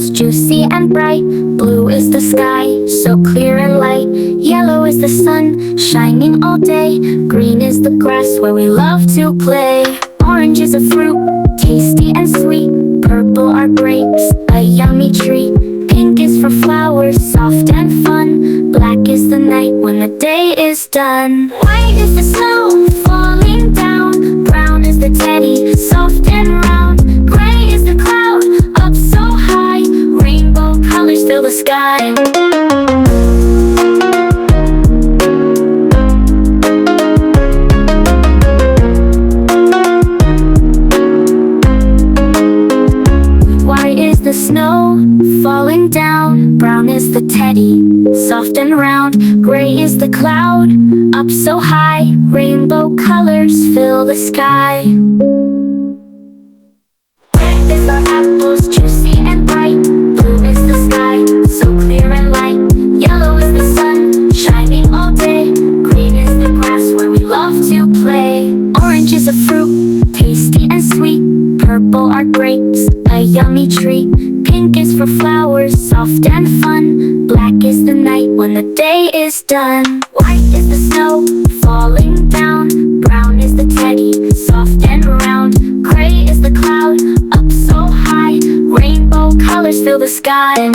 apples, juicy and bright. Blue is the sky, so clear and light. Yellow is the sun, shining all day. Green is the grass where we love to play. Orange is a fruit, tasty and sweet. Purple are grapes, a yummy treat. Pink is for flowers, soft and fun. Black is the night when the day is done. White is the snow, falling down. Brown is the teddy, soft and round. Gray is the cloud, up so high. Rainbow colors fill the sky. The snow falling down. Brown is the teddy, soft and round. Gray is the cloud, up so high. Rainbow colors fill the sky. Red is the apples, juicy and bright. Blue is the sky, so clear and light. Yellow is the sun, shining all day. Green is the grass where we love to play. Orange is a fruit, tasty and sweet. Purple are grapes, a yummy treat. Pink is for flowers, soft and fun. Black is the night when the day is done. White is the snow, falling down. Brown is the teddy, soft and round. Gray is the cloud, up so high. Rainbow colors fill the sky.